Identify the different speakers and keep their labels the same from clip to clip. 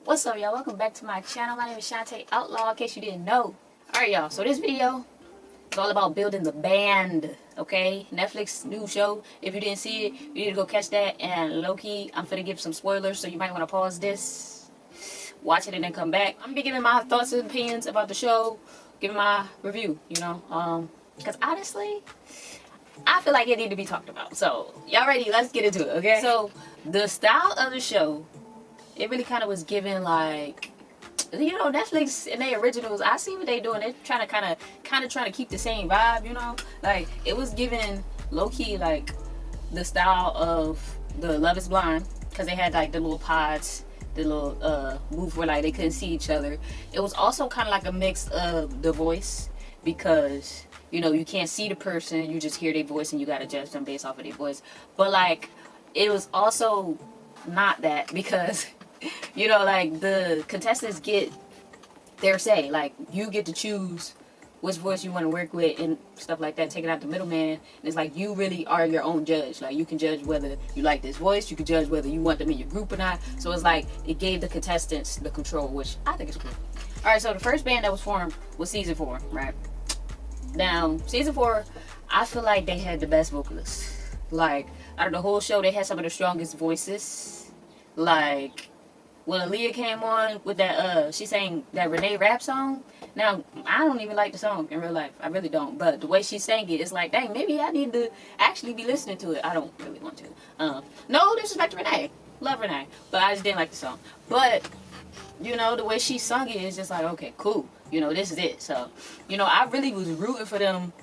Speaker 1: What's up, y'all? Welcome back to my channel. My name is Shantae Outlaw, in case you didn't know. Alright, y'all. So this video is all about building the band, okay? Netflix new show. If you didn't see it, you need to go catch that. And low-key, I'm finna give some spoilers, so you might want to pause this, watch it, and then come back. I'm gonna be giving my thoughts and opinions about the show, giving my review, you know? Because honestly, I feel like it need to be talked about. So, y'all ready? Let's get into it, okay? So, the style of the show, it really kind of was given like, you know, Netflix and their originals. I see what they doing. They're trying to kind of trying to keep the same vibe, you know. Like it was given low key like the style of the Love Is Blind, because they had like the little pods, the little booth where like they couldn't see each other. It was also kind of like a mix of The Voice, because you know you can't see the person, you just hear their voice and you gotta judge them based off of their voice. But like it was also not that, because you know, like the contestants get their say. Like you get to choose which voice you want to work with and stuff like that, taking out the middleman. And it's like you really are your own judge. Like you can judge whether you like this voice, you can judge whether you want them in your group or not. So it's like it gave the contestants the control, which I think is cool. Alright, so the first band that was formed was season 4, right? Now, season 4, I feel like they had the best vocalists. Like, out of the whole show, they had some of the strongest voices. Like, when Aaliyah came on with that, she sang that Renee rap song. Now, I don't even like the song in real life. I really don't. But the way she sang it, it's like, dang, maybe I need to actually be listening to it. I don't really want to. No disrespect to Renee. Love Renee. But I just didn't like the song. But, you know, the way she sung it is just like, okay, cool. You know, this is it. So, you know, I really was rooting for them.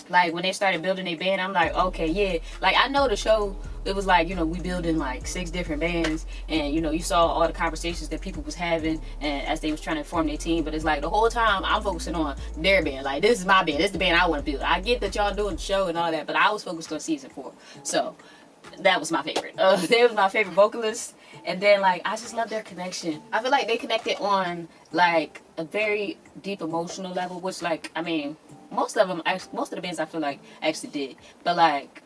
Speaker 1: Like, when they started building their band, I'm like, okay, yeah. Like, I know the show, it was like, you know, we building like 6 different bands. And, you know, you saw all the conversations that people was having and as they was trying to form their team. But it's like, the whole time, I'm focusing on their band. Like, this is my band. This is the band I want to build. I get that y'all doing the show and all that, but I was focused on season 4. So, that was my favorite. They was my favorite vocalist. And then, like, I just love their connection. I feel like they connected on, like, a very deep emotional level, which, like, I mean, most of the bands I feel like actually did. But, like,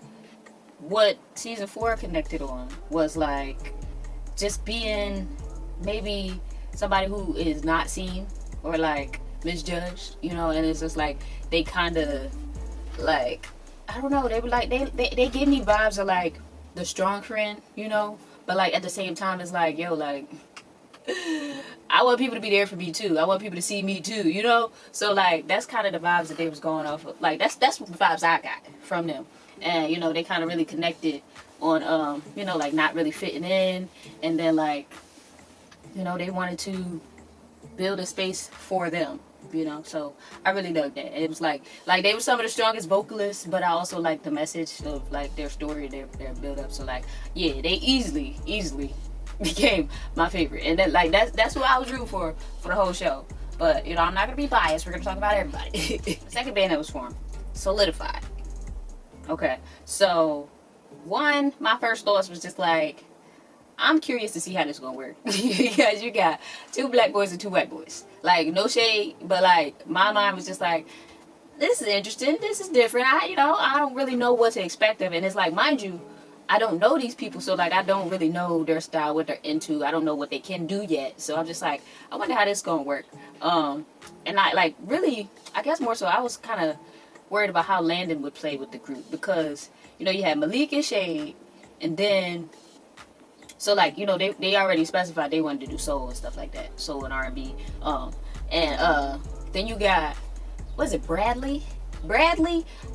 Speaker 1: what season 4 connected on was, like, just being maybe somebody who is not seen or, like, misjudged, you know, and it's just, like, they kind of, like, I don't know, they were, like, they gave me vibes of, like, the strong friend, you know, but, like, at the same time, it's like, yo, like, I want people to be there for me too. I want people to see me too, you know? So, like, that's kind of the vibes that they was going off of. Like, that's the vibes I got from them. And, you know, they kind of really connected on, you know, like, not really fitting in. And then, like, you know, they wanted to build a space for them, you know? So, I really dug that. It was, like, they were some of the strongest vocalists, but I also like the message of, like, their story, their build-up. So, like, yeah, they easily became my favorite, and then like that's what I was rooting for the whole show. But you know, I'm not gonna be biased. We're gonna talk about everybody. The second band that was formed, Solidified. Okay, so my first thoughts was just like, I'm curious to see how this is gonna work, because you got 2 black boys and 2 white boys. Like, no shade, but like my mind was just like, this is interesting. This is different. I don't really know what to expect of it. And it's like, mind you, I don't know these people, so like I don't really know their style, what they're into. I don't know what they can do yet. So I'm just like, I wonder how this is gonna work. And I like really, I guess more so, I was kind of worried about how Landon would play with the group, because you know you had Malik and Shade, and then so like you know they already specified they wanted to do soul and stuff like that, soul and R&B. Then you got, was it Bradley?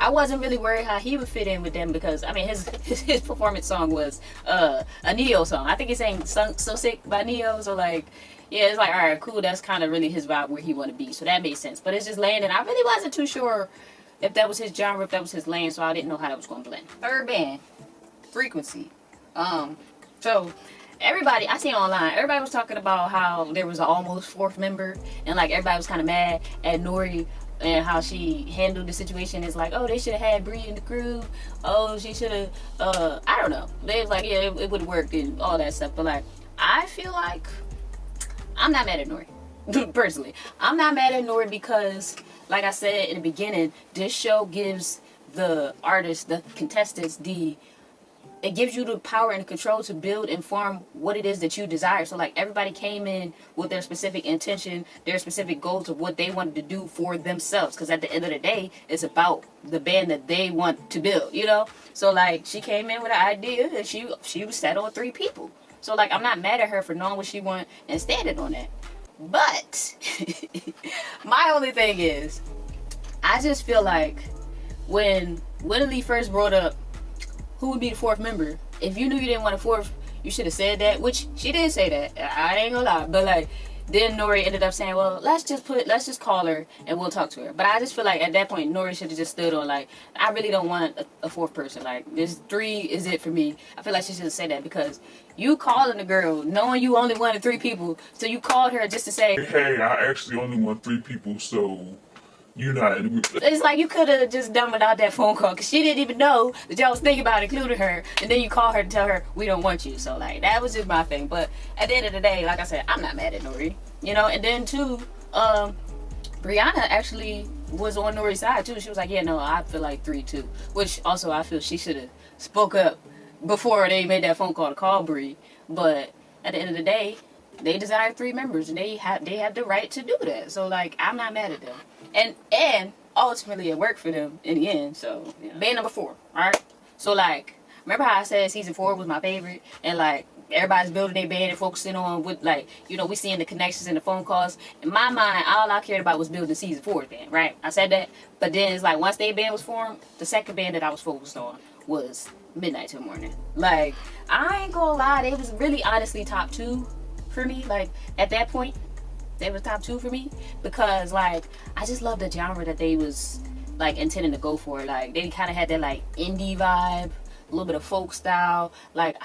Speaker 1: I wasn't really worried how he would fit in with them, because I mean his performance song was a Neo song. I think he sang So Sick by Neo. So like, yeah, it's like, alright, cool, that's kind of really his vibe where he want to be, so that made sense. But it's just Landon, I really wasn't too sure if that was his genre, if that was his lane, so I didn't know how that was going to blend. Third band, Frequency. So everybody I seen online, everybody was talking about how there was an almost 4th member, and like everybody was kind of mad at Nori and how she handled the situation. Is like, oh, they should have had Bree in the crew. Oh, she should have, I don't know. They was like, yeah, it would have worked and all that stuff. But like, I feel like I'm not mad at Nori. Personally, I'm not mad at Nori because, like I said in the beginning, this show gives the artists, the contestants, the it gives you the power and control to build and form what it is that you desire. So like everybody came in with their specific intention, their specific goals of what they wanted to do for themselves. Because at the end of the day, it's about the band that they want to build, you know? So like she came in with an idea and she was set on 3 people. So like I'm not mad at her for knowing what she wants and standing on that. But my only thing is, I just feel like when Willie first brought up who would be the 4th member, if you knew you didn't want a 4th, you should have said that, which she did say that. I ain't gonna lie. But like, then Nori ended up saying, well, let's just call her and we'll talk to her. But I just feel like at that point, Nori should have just stood on like, I really don't want a 4th person. Like, this 3 is it for me. I feel like she should have said that, because you calling the girl, knowing you only wanted 3 people, so you called her just to say,
Speaker 2: hey, I actually only want 3 people, so you're not.
Speaker 1: It's like you could have just done without that phone call, because she didn't even know that y'all was thinking about including her, and then you call her and tell her we don't want you. So like that was just my thing. But at the end of the day, like I said, I'm not mad at Nori, you know. And then too, Brianna actually was on Nori's side too. She was like, yeah, no, I feel like 3 too, which also I feel she should have spoke up before they made that phone call to call Bri. But at the end of the day, they desire 3 members, and they have the right to do that. So like I'm not mad at them. And ultimately it worked for them in the end. So yeah. Band number 4, alright? So like, remember how I said season 4 was my favorite, and like everybody's building their band and focusing on what, like, you know, we seeing the connections and the phone calls. In my mind, all I cared about was building season 4's band, right? I said that. But then it's like once their band was formed, the second band that I was focused on was Midnight Till Morning. Like, I ain't gonna lie, they was really honestly top 2 for me. Like at that point, they was top 2 for me, because like I just love the genre that they was like intending to go for. Like they kind of had that like indie vibe, a little bit of folk style. Like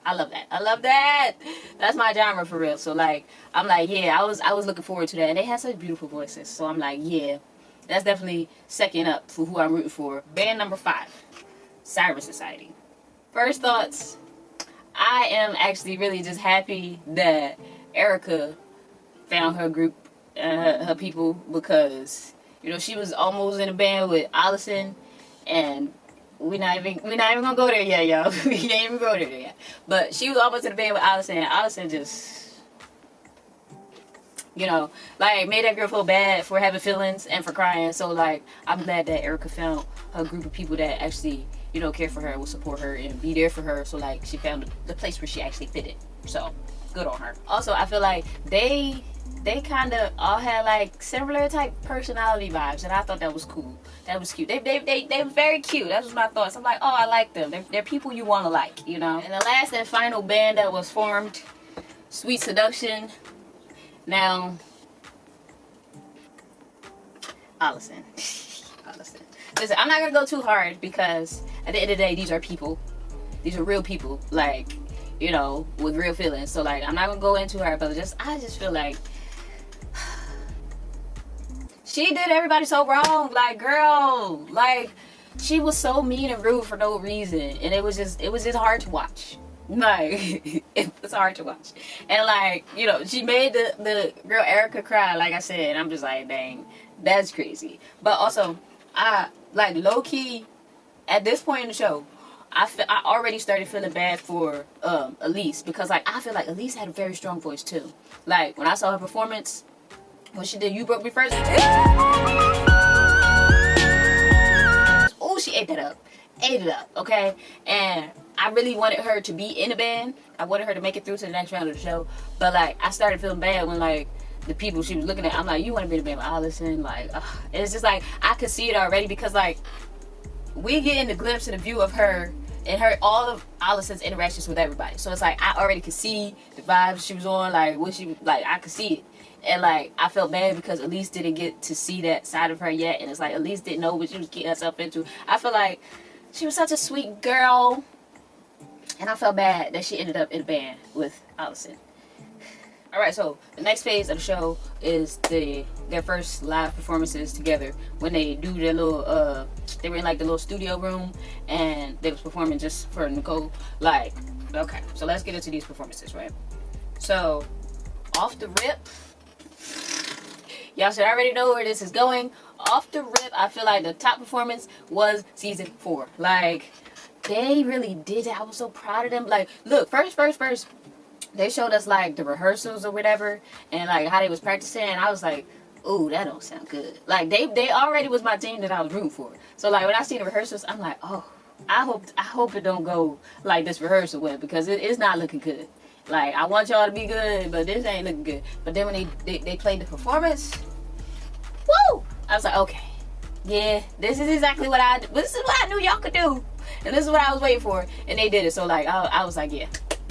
Speaker 1: I love that. I love that. That's my genre for real. So like I'm like, yeah, I was looking forward to that, and they had such beautiful voices. So I'm like, yeah, that's definitely second up for who I'm rooting for. Band number 5, Siren Society. First thoughts, I am actually really just happy that Erica found her group and her people, because you know she was almost in a band with Allison, and we're not even gonna go there yet, y'all. We ain't even go there yet. But she was almost in a band with Allison, and Allison just, you know, like made that girl feel bad for having feelings and for crying. So like I'm glad that Erica found her group of people that actually, you know, care for her, will support her and be there for her. So like she found the place where she actually fitted. So good on her. Also, I feel like they kind of all had like similar type personality vibes, and I thought that was cool. That was cute. They were very cute. That was my thoughts. I'm like, oh, I like them. They're people you want to like, you know. And the last and final band that was formed, Sweet Seduction. Now, Allison. Allison. Listen, I'm not gonna go too hard, because at the end of the day, these are people. These are real people, like, you know, with real feelings. So like, I'm not gonna go into her, but I just feel like she did everybody so wrong. Like, girl, like she was so mean and rude for no reason, and it was just hard to watch. Like it was hard to watch. And like, you know, she made the girl Erica cry, like I said, and I'm just like, dang, that's crazy. But also, I like low-key at this point in the show, I already started feeling bad for Elise, because like I feel like Elise had a very strong voice too. Like when I saw her performance, when she did You Broke Me First, oh, she ate it up, okay? And I really wanted her to be in a band. I wanted her to make it through to the next round of the show. But like I started feeling bad when like the people she was looking at, I'm like, you want to be in a band with Allison? Like, and it's just like I could see it already, because like we getting the glimpse and the view of her and all of Allison's interactions with everybody. So it's like I already could see the vibes she was on, like what she like. I could see it, and like I felt bad because Elise didn't get to see that side of her yet, and it's like Elise didn't know what she was getting herself into. I feel like she was such a sweet girl, and I felt bad that she ended up in a band with Allison. Alright, so the next phase of the show is their first live performances together, when they do their little they were in like the little studio room, and they was performing just for Nicole. Like, okay, so let's get into these performances, right? So off the rip, y'all should already know where this is going. Off the rip, I feel like the top performance was season 4. Like, they really did it. I was so proud of them. Like, look, first, they showed us like the rehearsals or whatever, and like how they was practicing. And I was like, ooh, that don't sound good. Like they already was my team that I was rooting for. So like when I see the rehearsals, I'm like, oh, I hope it don't go like this rehearsal went, because it's not looking good. Like, I want y'all to be good, but this ain't looking good. But then when they played the performance, woo! I was like, okay, yeah, this is exactly this is what I knew y'all could do, and this is what I was waiting for, and they did it. So like, I was like, yeah,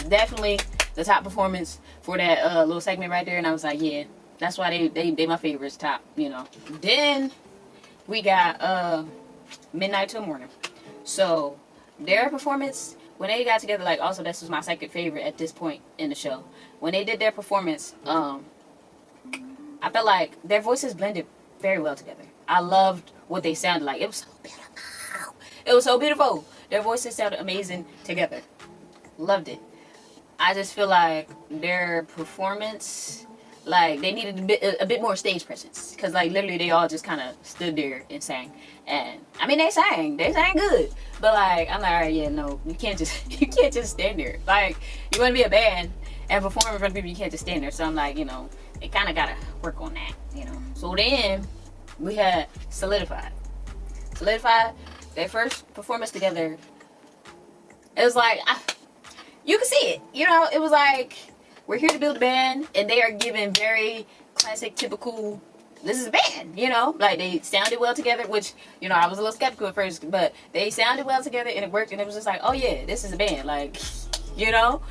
Speaker 1: definitely the top performance for that little segment right there. And I was like, yeah, that's why they my favorites, top, you know. Then we got Midnight Till Morning. So their performance, when they got together, like, also this was my second favorite at this point in the show. When they did their performance, I felt like their voices blended very well together. I loved what they sounded like. It was so beautiful. It was so beautiful. Their voices sounded amazing together. Loved it. I just feel like their performance, like, they needed a bit more stage presence, because like literally they all just kind of stood there and sang. And I mean, they sang good, but like, I'm like, all right, yeah, no, you can't just stand there. Like, you want to be a band and perform in front of people, you can't just stand there. So I'm like, you know, they kind of gotta work on that, you know. So then we had Solidified. Their first performance together, it was like, you could see it, you know. It was like, we're here to build a band, and they are giving very classic, typical, this is a band, you know. Like, they sounded well together, which, you know, I was a little skeptical at first, but they sounded well together, and it worked, and it was just like, oh yeah, this is a band, like, you know.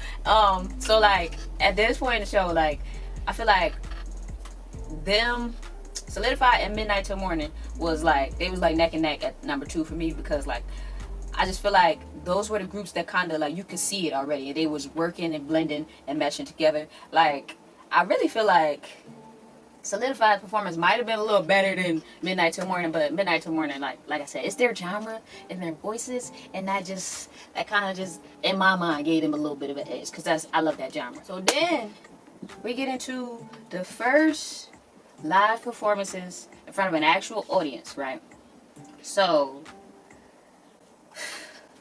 Speaker 1: So like, at this point in the show, like, I feel like them, Solidified and Midnight Till Morning was like, they was like neck and neck at number 2 for me, because like, I just feel like those were the groups that kind of like, you could see it already, and they was working and blending and meshing together. Like, I really feel like Solidified's performance might have been a little better than Midnight Till Morning, but Midnight Till Morning, like I said, it's their genre and their voices, and that kind of just in my mind gave them a little bit of an edge, because I love that genre. So then we get into the first live performances in front of an actual audience, right? So,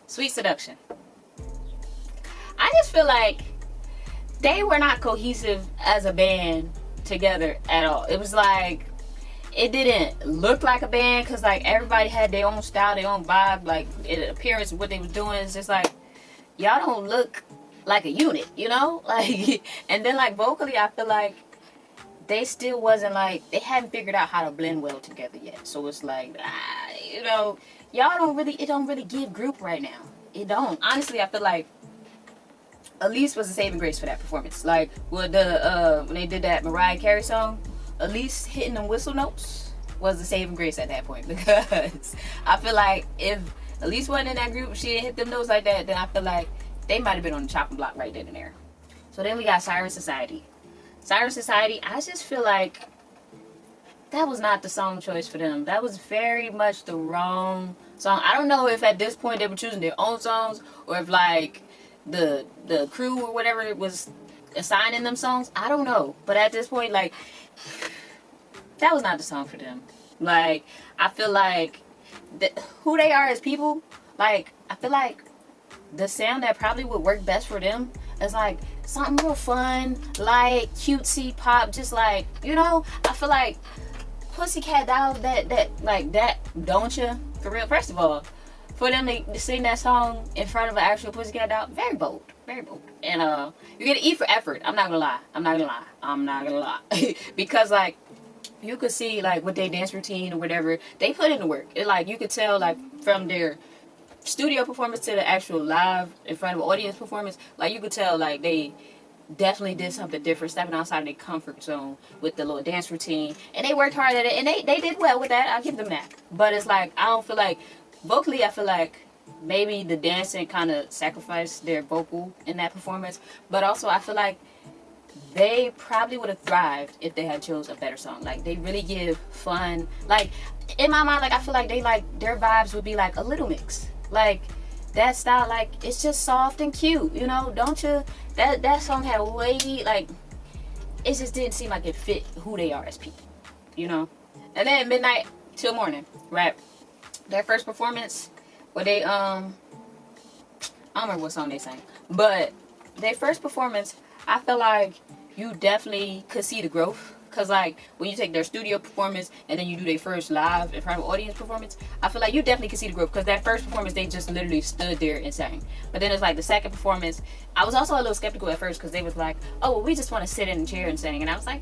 Speaker 1: Sweet Seduction. I just feel like they were not cohesive as a band together at all. It was like, it didn't look like a band, because like everybody had their own style, their own vibe, like in appearance, what they was doing. It's just like, y'all don't look like a unit, you know. Like, and then like vocally, I feel like they still wasn't like, they hadn't figured out how to blend well together yet. So it's like, you know, y'all it don't really give group right now. It don't. Honestly, I feel like Elise was a saving grace for that performance. Like, with when they did that Mariah Carey song, Elise hitting them whistle notes was the saving grace at that point, because I feel like if Elise wasn't in that group, she didn't hit them notes like that, then I feel like they might have been on the chopping block right then and there. So then we got Siren Society. Siren Society, I just feel like that was not the song choice for them. That was very much the wrong song. I don't know if at this point they were choosing their own songs, or if like the crew or whatever was assigning them songs. I don't know. But at this point, like, that was not the song for them. Like, I feel like who they are as people, like, I feel like the sound that probably would work best for them is like something real fun, light, cutesy pop, just like, you know. I feel like Pussycat Dolls, that don't you, for real. First of all, for them to sing that song in front of an actual Pussycat Doll, very bold, and you get an E for effort. I'm not gonna lie, because like, you could see like with their dance routine or whatever, they put in the work. It, like, you could tell like from their studio performance to the actual live in front of an audience performance, like, you could tell like they definitely did something different, stepping outside of their comfort zone with the little dance routine, and they worked hard at it, and they did well with that. I'll give them that. But it's like, I don't feel like vocally, I feel like maybe the dancing kind of sacrificed their vocal in that performance, but also I feel like they probably would have thrived if they had chose a better song. Like, they really give fun, like, in my mind, like, I feel like they, like, their vibes would be like a Little Mix, like that style. Like, it's just soft and cute, you know. Don't you, that song had way, like, it just didn't seem like it fit who they are as people, you know. And then Midnight Till Morning, right? Their first performance, where they don't remember what song they sang, but their first performance, I feel like you definitely could see the growth. Cause like when you take their studio performance and then you do their first live in front of audience performance, I feel like you definitely can see the growth. Cause that first performance they just literally stood there and sang. But then it's like the second performance, I was also a little skeptical at first because they was like, oh well, we just want to sit in a chair and sing, and I was like,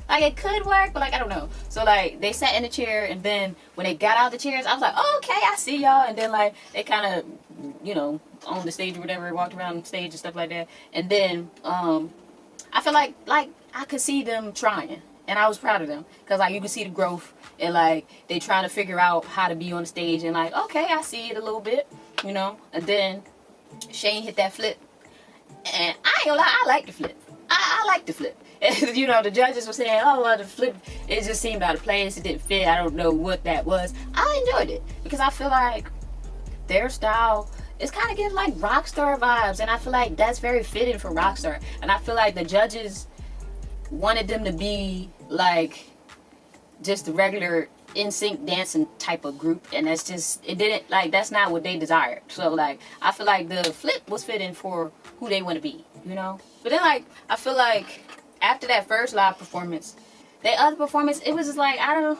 Speaker 1: like it could work, but like I don't know. So like they sat in the chair, and then when they got out the chairs, I was like, oh, okay, I see y'all. And then like they kind of, you know, on the stage or whatever, walked around the stage and stuff like that. And then I feel like I could see them trying, and I was proud of them because like you could see the growth, and like they trying to figure out how to be on the stage, and like okay, I see it a little bit, you know. And then Shane hit that flip, and I ain't gonna lie, I like the flip. I like the flip. And, you know, the judges were saying, oh well, the flip, it just seemed out of place, it didn't fit, I don't know what that was. I enjoyed it because I feel like their style is kind of giving like Rockstar vibes, and I feel like that's very fitting for Rockstar. And I feel like the judges wanted them to be like just the regular NSYNC dancing type of group, and that's just, it didn't, like, that's not what they desired. So like I feel like the flip was fitting for who they want to be, you know. But then like I feel like after that first live performance, the other performance, it was just like, I don't know,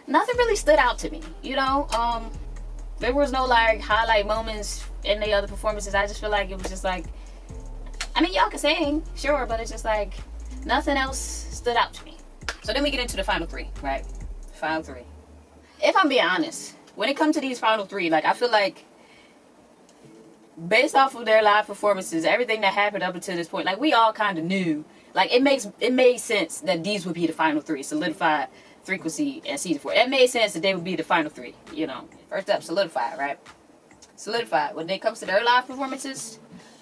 Speaker 1: nothing really stood out to me, you know. There was no like highlight moments in the other performances. I just feel like it was just like, I mean, y'all can sing, sure, but it's just like nothing else stood out to me. So then we get into the final three, right? Final three. If I'm being honest, when it comes to these final three, like I feel like based off of their live performances, everything that happened up until this point, like we all kind of knew, like it made sense that these would be the final three: Solidified, Frequency, and Season 4. It made sense that they would be the final three, you know. First up, Solidified, right? Solidified. When it comes to their live performances,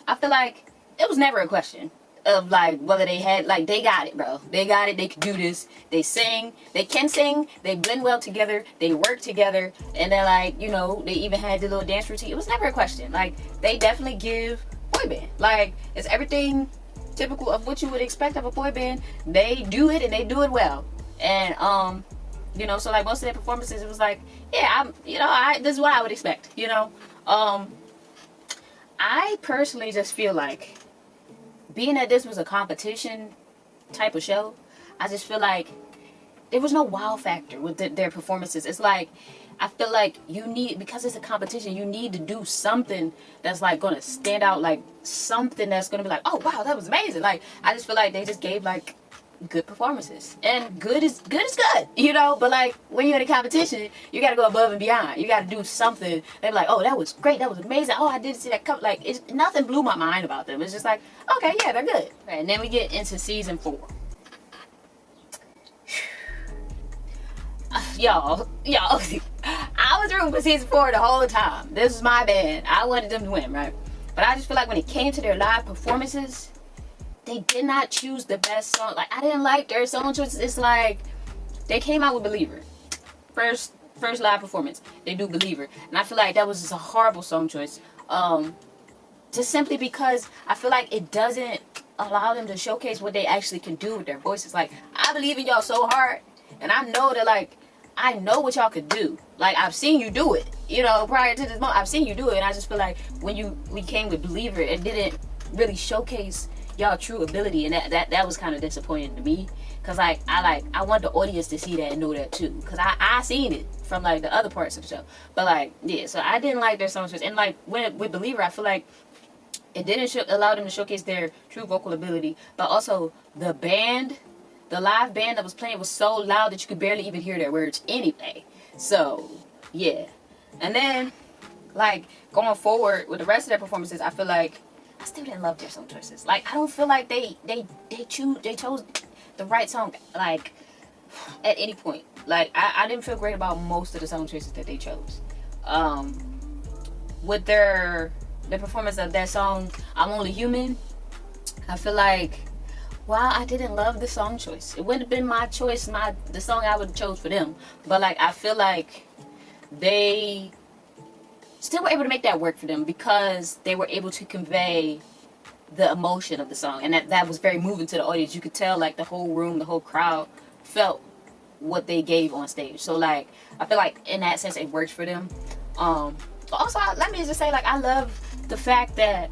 Speaker 1: I feel like it was never a question of like whether they had, like, they got it, bro. They got it. They could do this. They sing. They can sing. They blend well together. They work together. And then like, you know, they even had the little dance routine. It was never a question. Like they definitely give boy band. Like it's everything typical of what you would expect of a boy band. They do it, and they do it well. And you know, so like most of their performances, it was like, yeah, this is what I would expect, you know. I personally just feel like, being that this was a competition type of show, I just feel like there was no wow factor with their performances. It's like, I feel like you need, because it's a competition, you need to do something that's like going to stand out, like something that's going to be like, oh wow, that was amazing. Like I just feel like they just gave like good performances, and good is good, you know. But like when you're in a competition, you got to go above and beyond. You got to do something. They're like, oh, that was great, that was amazing. Oh, I didn't see that come. Like it's nothing blew my mind about them. It's just like, okay, yeah, they're good. And then we get into Season 4. Y'all, I was rooting for Season 4 the whole time. This was my band. I wanted them to win, right? But I just feel like when it came to their live performances, they did not choose the best song. Like I didn't like their song choices. It's like they came out with Believer. First live performance, they do Believer. And I feel like that was just a horrible song choice. Just simply because I feel like it doesn't allow them to showcase what they actually can do with their voices. Like I believe in y'all so hard, and I know that, like, I know what y'all could do. Like I've seen you do it, you know, prior to this moment. I've seen you do it, and I just feel like when we came with Believer, it didn't really showcase y'all true ability, and that was kind of disappointing to me, because like I want the audience to see that and know that too, because I seen it from like the other parts of the show. But like, yeah, so I didn't like their song choice. And like with Believer, I feel like it didn't allow them to showcase their true vocal ability, but also the band, the live band that was playing was so loud that you could barely even hear their words anyway. So yeah. And then like going forward with the rest of their performances, I feel like I still didn't love their song choices. Like I don't feel like they chose the right song like at any point. Like I didn't feel great about most of the song choices that they chose. With their performance of that song I'm Only Human, I feel like, while I didn't love the song choice, it wouldn't have been my choice, the song I would have chose for them. But like I feel like they still were able to make that work for them, because they were able to convey the emotion of the song, and that was very moving to the audience. You could tell like the whole room, the whole crowd felt what they gave on stage. So like I feel like in that sense it works for them. Also, let me just say, like, I love the fact that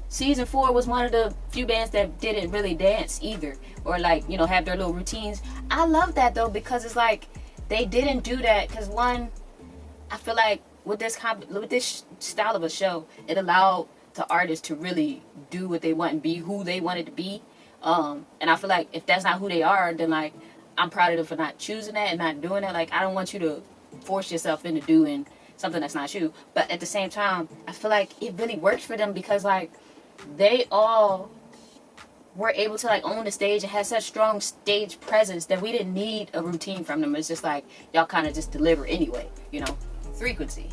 Speaker 1: season 4 was one of the few bands that didn't really dance either, or like, you know, have their little routines. I love that though, because it's like they didn't do that. Because one, I feel like with this style of a show, it allowed the artists to really do what they want and be who they wanted to be. And I feel like if that's not who they are, then like I'm proud of them for not choosing that and not doing that. Like, I don't want you to force yourself into doing something that's not you. But at the same time, I feel like it really worked for them, because like they all were able to like own the stage and had such strong stage presence that we didn't need a routine from them. It's just like y'all kind of just deliver anyway, you know. Frequency.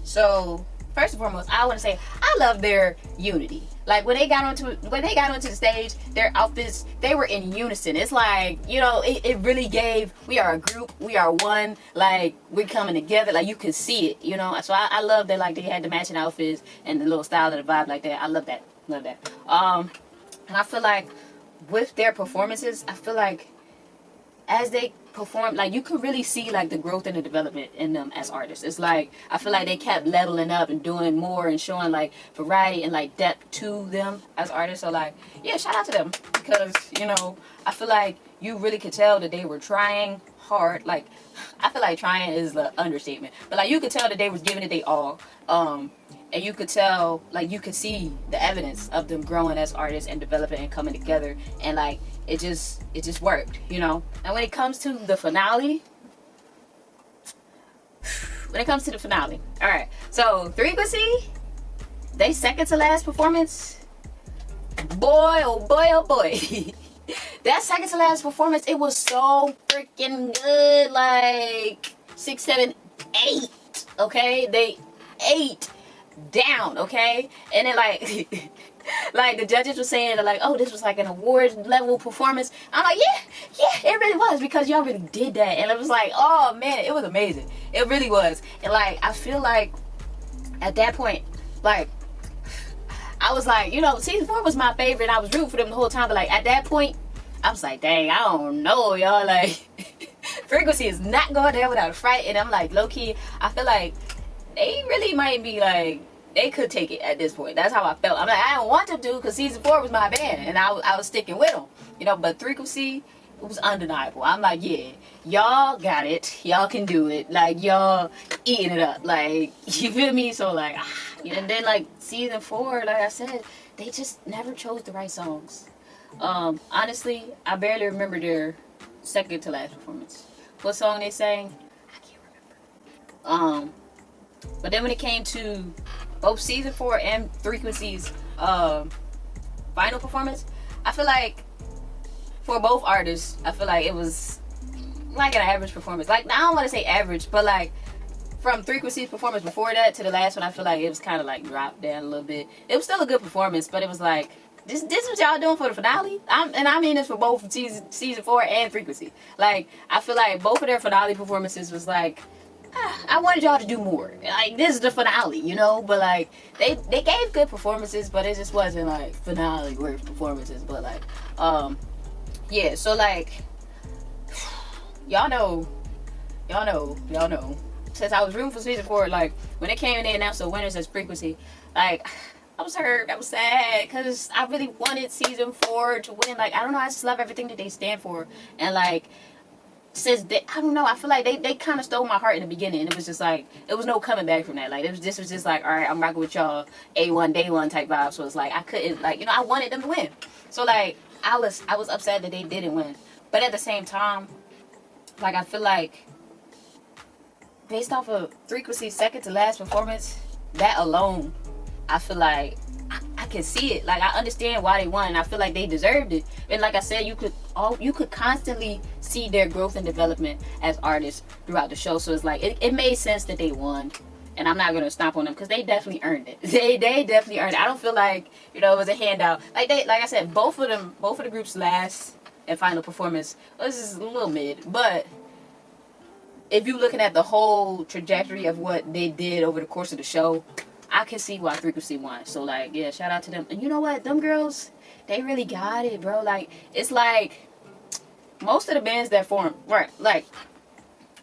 Speaker 1: So first and foremost, I want to say I love their unity. Like when they got onto the stage, their outfits, they were in unison. It's like, you know, it really gave, we are a group, we are one, like we're coming together, like you could see it, you know. So I love that, like they had the matching outfits and the little style of the vibe like that. I love that. And I feel like with their performances, I feel like as they perform, like you could really see like the growth and the development in them as artists. It's like I feel like they kept leveling up and doing more and showing like variety and like depth to them as artists. So like, yeah, shout out to them, because you know, I feel like you really could tell that they were trying hard. Like I feel like trying is the understatement, but like you could tell that they was giving it they all. And you could tell, like you could see the evidence of them growing as artists and developing and coming together, and like it just worked, you know. And when it comes to the finale, all right, so Frequency, they second to last performance, boy oh boy oh boy. That second to last performance, it was so freaking good. Like 6, 7, 8, okay, they 8 down, okay. And then like like the judges were saying that, like, oh, this was like an award level performance. I'm like, yeah, it really was, because y'all really did that. And it was like, oh man, it was amazing. It really was. And like I feel like at that point, like I was like, you know, season 4 was my favorite. I was rooting for them the whole time, but like at that point I was like, dang, I don't know, y'all. Like Frequency is not going there without a fight. And I'm like, low key, I feel like they really might be like, they could take it at this point. That's how I felt. I'm like, I don't want them to, because season 4 was my band, and I was sticking with them, you know. But Frequency, it was undeniable. I'm like, yeah, y'all got it. Y'all can do it. Like y'all eating it up. Like, you feel me? So like, and then like season 4, like I said, they just never chose the right songs. Honestly, I barely remember their second to last performance. What song they sang, I can't remember. But then when it came to both season 4 and Frequency's final performance, I feel like for both artists, I feel like it was like an average performance. Like, I don't want to say average, but like from Frequency's performance before that to the last one, I feel like it was kind of like dropped down a little bit. It was still a good performance, but it was like, this is what y'all doing for the finale? And I mean this for both season 4 and Frequency. Like, I feel like both of their finale performances was like, I wanted y'all to do more. Like, this is the finale, you know. But like, they gave good performances, but it just wasn't like finale worth performances. But like, yeah. So like, y'all know. Since I was rooting for season 4, like when it came and they announced the winners as Frequency, like I was hurt. I was sad, because I really wanted season 4 to win. Like, I don't know. I just love everything that they stand for, and like, since they, I don't know, I feel like they kind of stole my heart in the beginning, and it was just like, it was no coming back from that. Like, this was just like, all right, I'm rocking with y'all, A1 day one type vibe. So it's like, I couldn't, like, you know, I wanted them to win. So like, I was upset that they didn't win, but at the same time, like, I feel like based off of Frequency's second to last performance, that alone, I feel like I can see it. Like, I understand why they won, and I feel like they deserved it. And like I said, you could constantly see their growth and development as artists throughout the show. So it's like, it made sense that they won, and I'm not gonna stomp on them, because they definitely earned it. They definitely earned it. I don't feel like, you know, it was a handout. Like I said, both of the groups' last and final performance was just a little mid, but if you're looking at the whole trajectory of what they did over the course of the show, I can see why Frequency won. So like, yeah, shout out to them. And you know what? Them girls, they really got it, bro. Like, it's like most of the bands that formed, right? Like,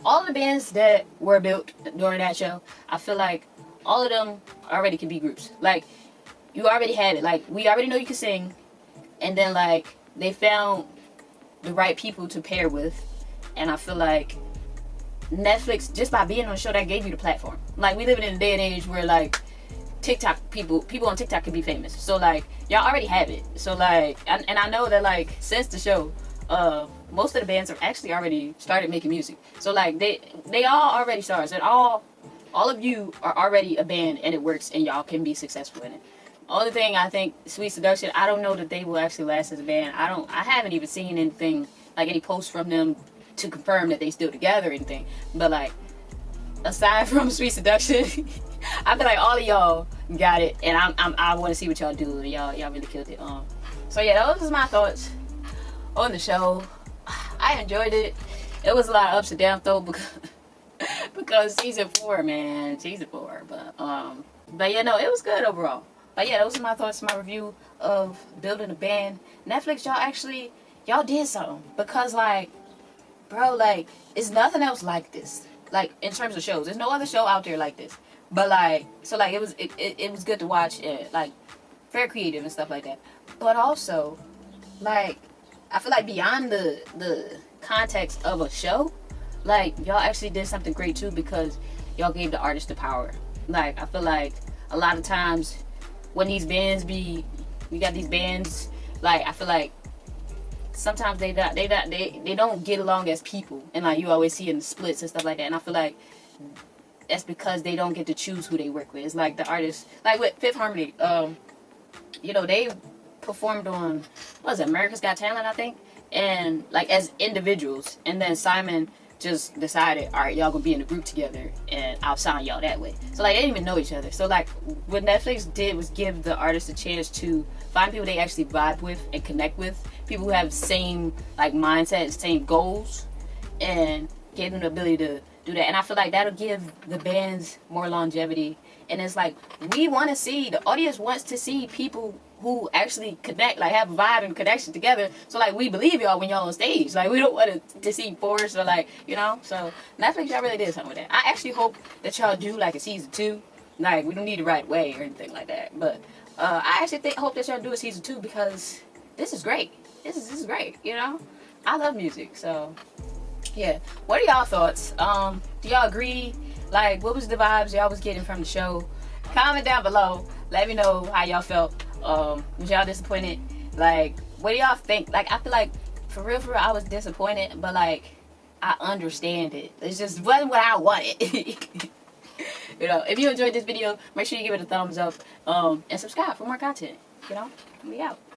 Speaker 1: all the bands that were built during that show, I feel like all of them already can be groups. Like, you already had it. Like, we already know you can sing, and then like they found the right people to pair with, and I feel like Netflix, just by being on the show, that gave you the platform. Like, we live in a day and age where like TikTok people on TikTok can be famous. So like y'all already have it. So like, and I know that like since the show, most of the bands have actually already started making music. So like they all already stars, and all of you are already a band, and it works, and y'all can be successful in it. Only thing I think, Sweet Seduction, I don't know that they will actually last as a band. I haven't even seen anything, like any posts from them to confirm that they still together or anything. But like, aside from Sweet Seduction, I feel like all of y'all got it, and I want to see what y'all do. Y'all really killed it. So yeah, those was my thoughts on the show. I enjoyed it. It was a lot of ups and downs though, because season 4, but yeah, no, it was good overall. But yeah, those are my thoughts, my review of Building a Band. Netflix, y'all did something, because like, bro, like, it's nothing else like this. Like, in terms of shows, there's no other show out there like this. But like, so like, it was good to watch it, like, very creative and stuff like that. But also, like, I feel like beyond the context of a show, like, y'all actually did something great too, because y'all gave the artist the power. Like, I feel like a lot of times when these bands we got these bands, like, I feel like sometimes they don't get along as people, and like you always see in the splits and stuff like that. And I feel like that's because they don't get to choose who they work with. It's like the artists, like with Fifth Harmony, you know, they performed on, what was it, America's Got Talent, I think, and like as individuals, and then Simon just decided, all right, y'all gonna be in a group together, and I'll sign y'all that way. So like, they didn't even know each other. So like, what Netflix did was give the artists a chance to find people they actually vibe with and connect with, people who have the same like mindset, same goals, and gave them the ability to do that. And I feel like that'll give the bands more longevity. And it's like, we want to see, the audience wants to see people who actually connect, like have a vibe and connection together. So like, we believe y'all when y'all on stage. Like, we don't want to see forced or like, you know. So Netflix, y'all really did something with that. I actually hope that y'all do like a season 2. Like, we don't need it right away or anything like that. But I actually hope that y'all do a season 2, because this is great. This is great, you know. I love music, so yeah. What are y'all thoughts? Do y'all agree? Like, what was the vibes y'all was getting from the show? Comment down below. Let me know how y'all felt. Was y'all disappointed? Like, what do y'all think? Like, I feel like for real, I was disappointed, but like, I understand it. It just wasn't what I wanted. You know, if you enjoyed this video, make sure you give it a thumbs up, and subscribe for more content. You know, we out.